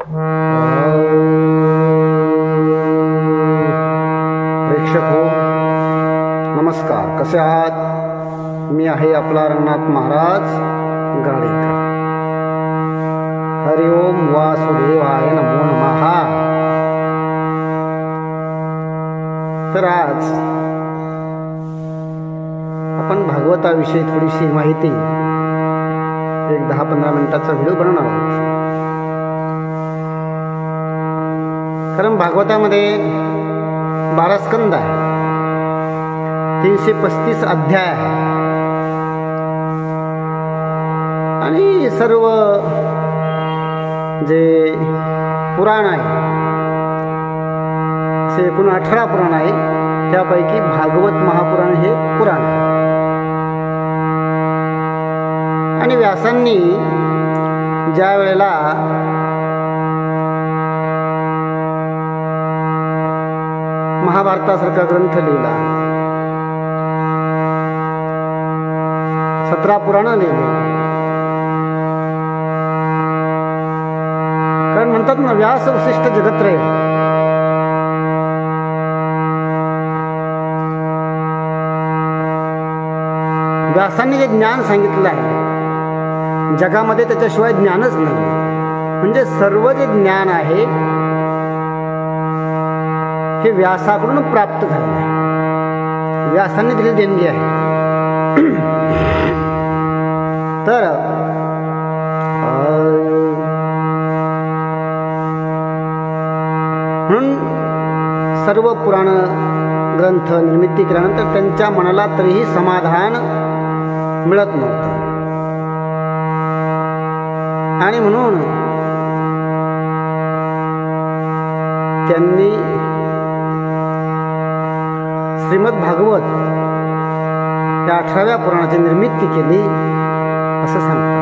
प्रेक्षक हो, नमस्कार. कसे आहात? मी आहे आपला रंगनाथ महाराज गाडेकर. हरि ओम वासुदेवाय नमो नमः. तर आज आपण भागवताविषयी थोडीशी माहिती एक 10-15 मिनिटाचा व्हिडिओ बनवणार आहोत. कारण भागवतामध्ये 12 स्कंद आहे, 335 अध्याय आहे आणि सर्व जे पुराण आहे असे एकूण 18 पुराण आहे. त्यापैकी भागवत महापुराण हे पुराण आहे. आणि व्यासांनी ज्या वेळेला महाभारतासारखा ग्रंथ लिहिला, 17 पुराणं लिहिली. कारण म्हणतात ना, व्यास वसिष्ठ जगत्रय. व्यासांनी जे ज्ञान सांगितलं आहे जगामध्ये त्याच्याशिवाय ज्ञानच नाही. म्हणजे सर्व जे ज्ञान आहे हे व्यासाकडून प्राप्त झालेलं आहे, व्यासांनी दिलेली देणगी आहे. तर म्हणून सर्व पुराण ग्रंथ निर्मिती केल्यानंतर त्यांच्या मनाला तरीही समाधान मिळत नव्हतं. आणि म्हणून त्यांनी श्रीमद भागवत या 18व्या पुराणाची निर्मिती केली असं सांगतात.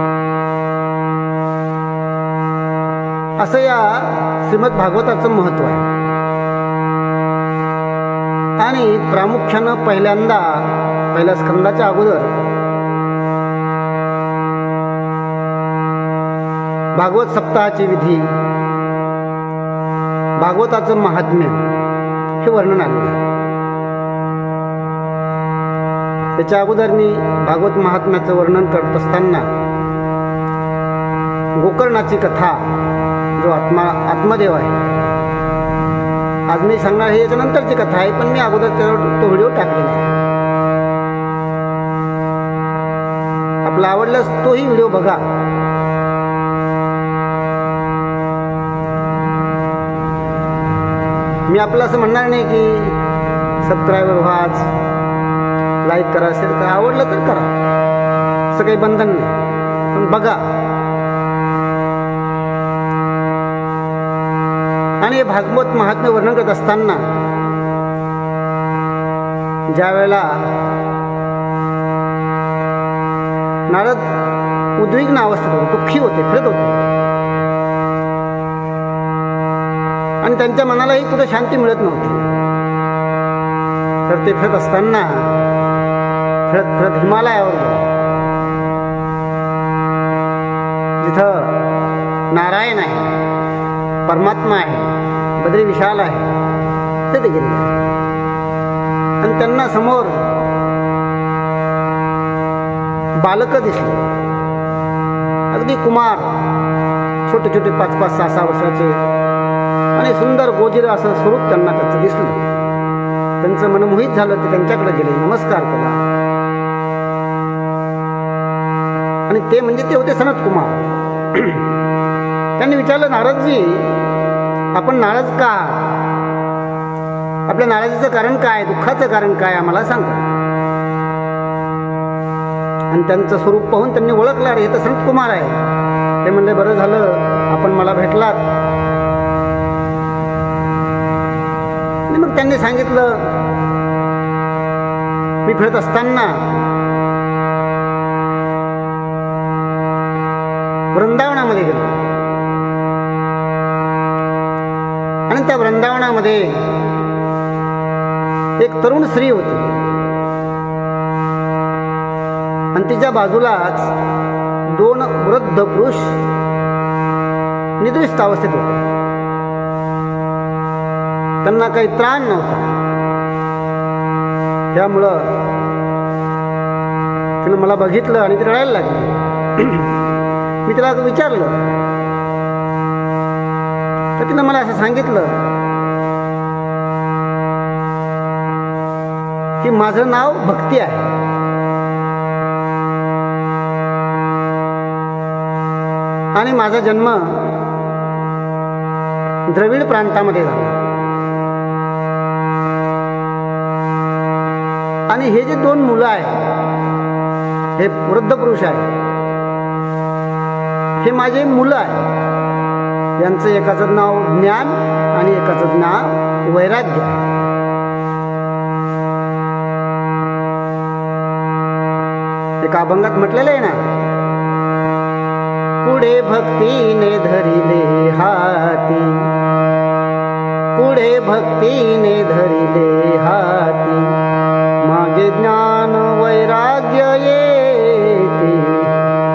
असं या श्रीमद भागवताचं महत्त्व आहे. आणि प्रामुख्यानं पहिल्या स्कंदाच्या अगोदर भागवत सप्ताहाची विधी, भागवताचं महात्म्य हे वर्णन आलेलं आहे. त्याच्या अगोदर मी भागवत महात्म्याचं वर्णन करत असताना गोकर्णाची कथा, जो आत्मदेव आहे, आज मी सांगणार हे याच्यानंतरची कथा आहे, पण मी अगोदर तो व्हिडिओ टाकलेला आहे. आपला आवडल्यास तोही व्हिडिओ बघा. मी आपलं असं म्हणणार नाही की सबस्क्रायबर व्हा, लाईक करा, शेअर करा, आवडलं तर करा, असं काही बंधन नाही, पण बघा. आणि हे भागवत महात्म्य वर्णन करत असताना ज्या वेळेला नारद उद्विग्न अवस्थेत होते, दुःखी होते, फिरत होते आणि त्यांच्या मनालाही कुठे शांती मिळत नव्हती. तर ते फिरत असताना फिरत हिमालयावर गेले, जिथं नारायण आहे, परमात्मा आहे, बद्री विशाल आहे, तिथे गेले. आणि त्यांना समोर बालक दिसले, अगदी कुमार, छोटे छोटे 5-5, 6-6 वर्षाचे, आणि सुंदर गोजिर असं स्वरूप त्यांना त्याचं दिसलं. त्यांचं मन मोहित झालं. ते त्यांच्याकडे गेले, नमस्कार केला. आणि ते म्हणजे ते होते सनत कुमार. त्यांनी विचारलं, नारदजी, आपण नाराज का? आपल्या नाराजीचं कारण काय, दुःखाचं कारण काय, आम्हाला सांगा. आणि त्यांचं स्वरूप पाहून त्यांनी ओळखलं, अरे हे तर सनत कुमार आहे. ते म्हणले, बरं झालं आपण मला भेटलात. आणि मग त्यांनी सांगितलं, मी फिरत असताना वृंदावनामध्ये गेलो आणि त्या वृंदावनामध्ये एक तरुण स्त्री होती आणि तिच्या बाजूलाच 2 वृद्ध पुरुष निद्रिस्त अवस्थेत होते. त्यांना काही त्राण नव्हता. त्यामुळं तिनं मला बघितलं आणि ती रडायला लागली. मी तिला विचारलं तर तिनं मला असं सांगितलं की माझं नाव भक्ती आहे आणि माझा जन्म द्रविड प्रांतामध्ये झाला. आणि हे जे 2 मुलं आहेत, हे वृद्ध पुरुष आहे, हे माझे मुलं आहे. यांचं एकाचं नाव ज्ञान आणि एकाचं नाव वैराग्य आहे. एका अभंगात म्हटलेलं आहे ना, पुढे भक्तीने धरिले हाती, पुढे भक्तीने धरिले हाती, मागे ज्ञान वैराग्य येते,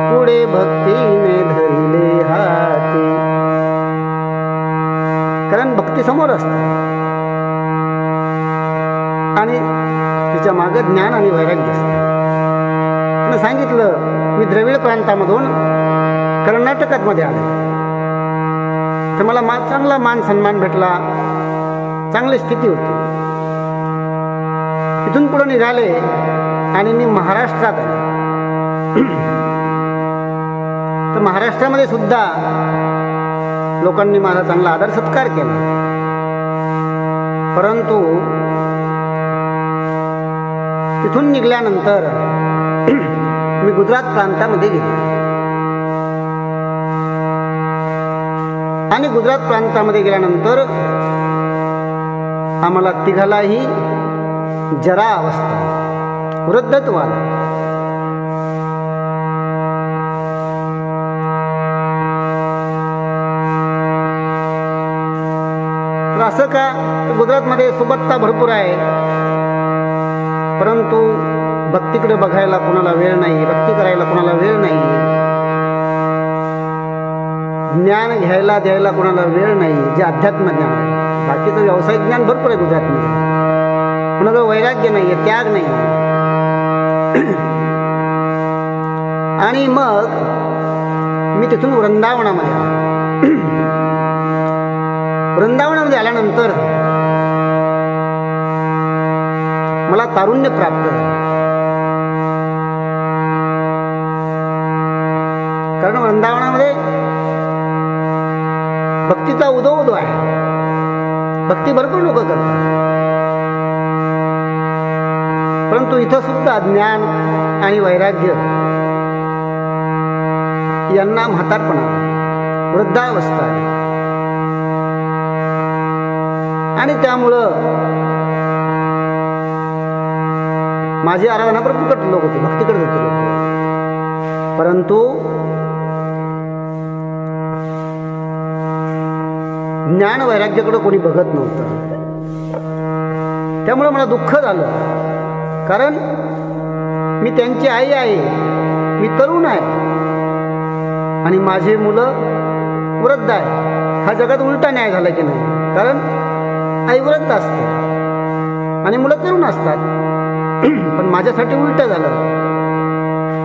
पुढे भक्तीने धरिले हाती. कारण भक्ती समोर असते आणि तिच्या मागे ज्ञान आणि वैराग्य असते. तिनं सांगितलं मी द्रविड प्रांतामधून कर्नाटकात मध्ये आले, तर मला चांगला मान सन्मान भेटला, चांगली स्थिती होती. तिथून पुढे निघाले आणि मी महाराष्ट्रात आले. तर महाराष्ट्रामध्ये सुद्धा लोकांनी माझा चांगला आदर सत्कार केला. परंतु तिथून निघाल्यानंतर मी गुजरात प्रांतामध्ये गेले आणि गुजरात प्रांतामध्ये गेल्यानंतर आम्हाला तिघालाही जरा अवस्था, वृद्धत्व आलं. तर असं का, गुजरातमध्ये सुबत्ता भरपूर आहे, परंतु भक्तीकडे बघायला कोणाला वेळ नाही, भक्ती करायला कोणाला वेळ नाही, ज्ञान घ्यायला द्यायला कोणाला वेळ नाही, जे अध्यात्म ज्ञान आहे. बाकीचं व्यावसायिक ज्ञान भरपूर आहे गुजरातमध्ये, कोणाचं वैराग्य नाही आहे, त्याग नाही. आणि मग मी तिथून वृंदावनामध्ये आलो. वृंदावनामध्ये आल्यानंतर मला तारुण्य प्राप्त झालं. कारण वृंदावनामध्ये भक्तीचा उदो आहे, भक्ती भरपूर लोक करतात. परंतु इथं सुद्धा ज्ञान आणि वैराग्य यांना म्हातारपणा, वृद्धावस्था आहे. आणि त्यामुळं माझी आराधना भरपूर लोक होते, भक्ती करत होते लोक. परंतु ज्ञान वैराग्याकडे कोणी बघत नव्हतं. त्यामुळे मला दुःख झालं, कारण मी त्यांची आई आहे, मी तरुण आहे आणि माझे मुलं वृद्ध आहे. हा जगात उलटा न्याय झाला की नाही? कारण आई वृद्ध असते आणि मुलं तरुण असतात. पण माझ्यासाठी उलट झालं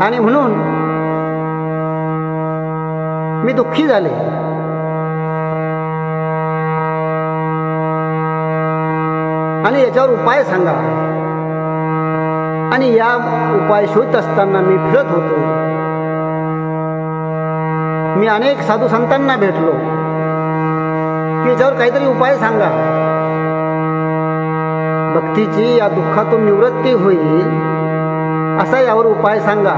आणि म्हणून मी दुःखी झाले. आणि याच्यावर उपाय सांगा. आणि या उपाय शोधत असताना मी फिरत होतो. मी अनेक साधू संतांना भेटलो की याच्यावर काहीतरी उपाय सांगा, भक्तीची या दुःखातून निवृत्ती होईल असा यावर उपाय सांगा.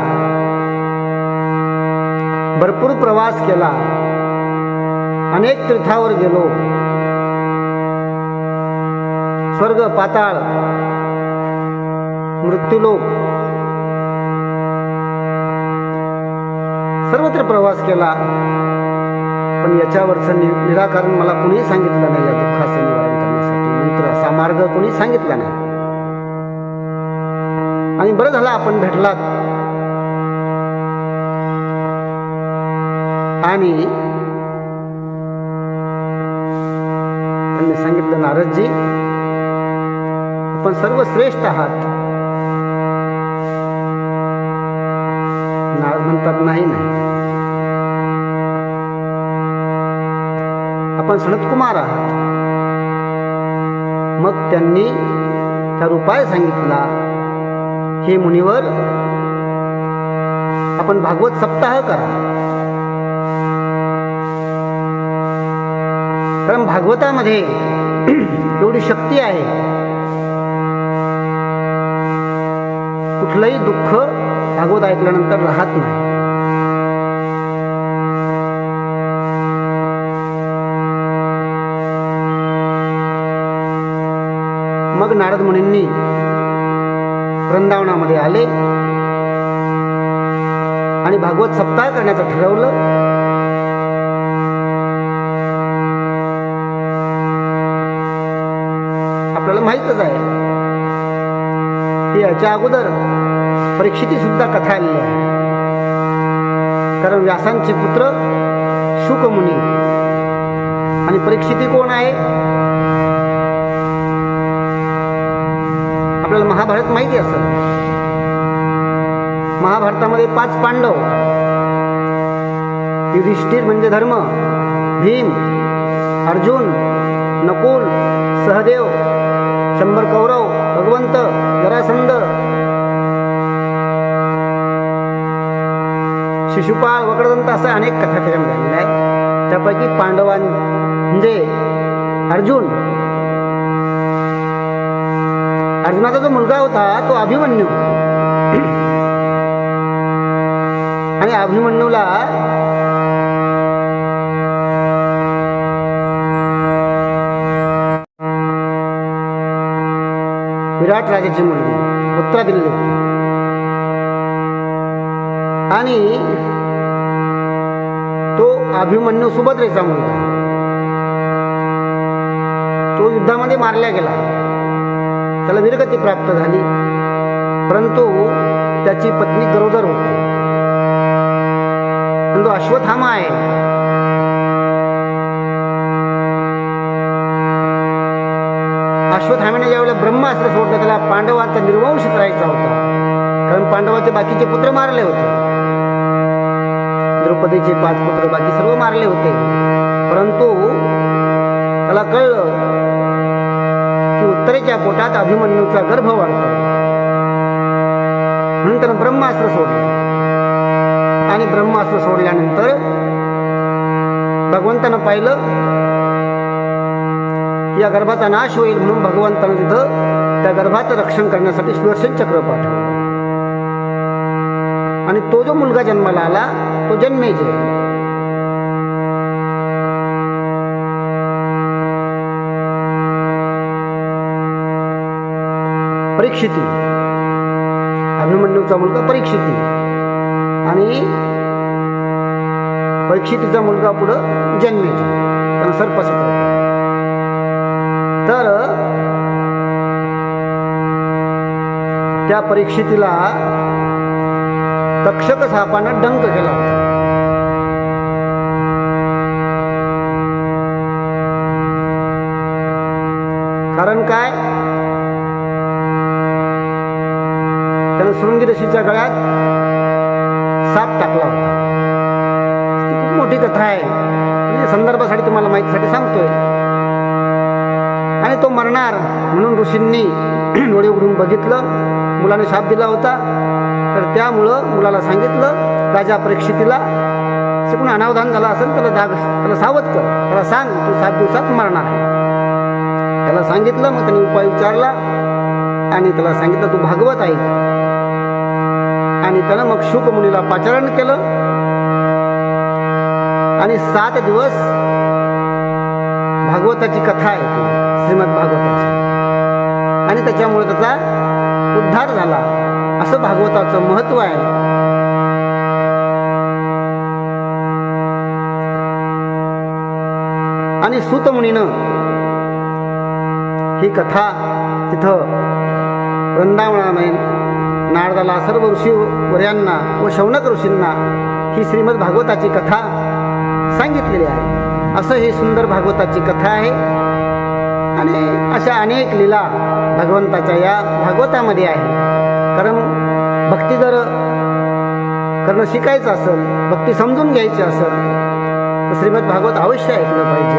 भरपूर प्रवास केला, अनेक तीर्थावर गेलो, स्वर्ग पाताळ मृत्यूलोक सर्वत्र प्रवास केला. पण याच्यावरचं निराकरण मला कोणीही सांगितलं नाही. या दुःखाचं निवारण करण्यासाठी मंत्र, असा मार्ग कोणी सांगितला नाही. आणि बरं झालं आपण भेटलात. आणि ब्रह्मांनी सांगितलं, नारदजी आपण सर्वश्रेष्ठ आहात. नारद म्हणतात, नाही नाही, आपण सनतकुमार आहात. मग त्यांनी त्यावर उपाय सांगितला, हे मुनिवर, आपण भागवत सप्ताह करा. कारण भागवतामध्ये एवढी शक्ती आहे, कुठलंही दुःख भागवत ऐकल्यानंतर राहत नाही. मग नारद मुनींनी वृंदावनामध्ये आले आणि भागवत सप्ताह करण्याचं ठरवलं. आपल्याला माहीतच आहे की याच्या अगोदर परीक्षिती सुद्धा कथा आलेली आहे. कारण व्यासांचे पुत्र शुक मुनी आणि परीक्षिती कोण आहे आपल्याला महाभारत माहिती असेल. महाभारतामध्ये 5 पांडव, युधिष्ठिर म्हणजे धर्म, भीम, अर्जुन, नकुल, सहदेव, 100 कौरव, भगवंत, जरासंध, शिशुपाळ, वक्रदंत, असं अनेक कथा त्याच्यामध्ये झालेल्या आहेत. त्यापैकी पांडवां म्हणजे अर्जुनाचा जो मुलगा होता तो अभिमन्यू. आणि अभिमन्यूला विराट राजाची मुलगी उत्तरा दिली आणि तो अभिमन्यू सुभद्रेचा मुलगा, तो युद्धामध्ये मारला गेला. त्याला वीरगती प्राप्त झाली, परंतु त्याची पत्नी गरोदर होती. पण जो अश्वत्थामा आहे, अश्वत्थाम्याने ज्यावेळेला ब्रह्मास्त्र सोडलं, त्याला पांडवांचा निर्वंश करायचा होता. कारण पांडवाचे बाकीचे पुत्र मारले होते, द्रौपदीचे 5 पुत्र, बाकी सर्व मारले होते. परंतु त्याला कळलं की उत्तरेच्या पोटात अभिमन्यूचा गर्भ वाढतो, म्हणून त्यानं ब्रह्मास्त्र सोडलं. आणि ब्रह्मास्त्र सोडल्यानंतर भगवंतानं पाहिलं या गर्भाचा नाश होईल, म्हणून भगवंतानं तिथं त्या गर्भाचं रक्षण करण्यासाठी सुदर्शन चक्र पाठवलं. आणि तो जो मुलगा जन्माला आला तो जन्मेजय. परीक्षिती, अभिमन्यूचा मुलगा परीक्षिती, आणि परीक्षितीचा मुलगा पुढं जन्मेजय, त्यांना सर्पसत्र. तर त्या परीक्षितीला तक्षक सापानं डंक केला होता. कारण काय, त्यानं शृंगी ऋषीच्या गळ्यात साप टाकला होता. ती खूप मोठी कथा आहे, म्हणजे संदर्भासाठी तुम्हाला माहितीसाठी सांगतोय. आणि तो मरणार म्हणून ऋषींनी डोळे उघडून बघितलं, मुलाने शाप दिला होता. तर त्यामुळं मुलाला सांगितलं, राजा परीक्षितीला कोण अनावधान झाला असेल त्याला सावध कर, त्याला सांग तू 7 दिवसात मरणार आहे. त्याला सांगितलं. मग त्याने उपाय विचारला आणि त्याला सांगितलं तू भागवत ऐक. आणि त्यानं मग शुक मुनीला पाचारण केलं आणि 7 दिवस भागवताची कथा ऐकली, श्रीमद भागवताची, आणि त्याच्यामुळे त्याचा उद्धार झाला. असं भागवताचं महत्त्व आहे. आणि सूत मुनीनं ही कथा तिथं वृंदावनामध्ये नारदाला, सर्व ऋषीवर्यांना व शौनक ऋषींना ही श्रीमद भागवताची कथा सांगितलेली आहे. असं ही सुंदर भागवताची कथा आहे. आणि अशा अनेक लीला भगवंताच्या या भागवतामध्ये आहे. कारण भक्ती जर करणं शिकायचं असेल, भक्ती समजून घ्यायची असेल तर श्रीमद भागवत अवश्य ऐकलं पाहिजे.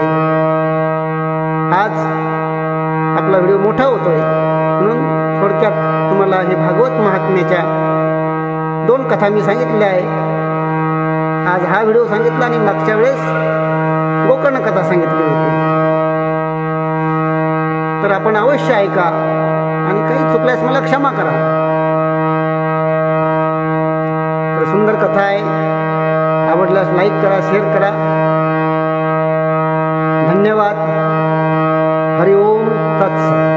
आज आपला व्हिडिओ मोठा होतोय म्हणून थोडक्यात तुम्हाला हे भागवत महात्म्याच्या 2 कथा मी सांगितल्या आहे. आज हा व्हिडिओ सांगितला आणि मागच्या वेळेस गोकर्ण कथा सांगितली होती. तर आपण अवश्य ऐका आणि काही चुकल्यास मला क्षमा करा. तर सुंदर कथा आहे. आवडल्यास लाईक करा, शेअर करा. धन्यवाद. हरि ओम तत्सत.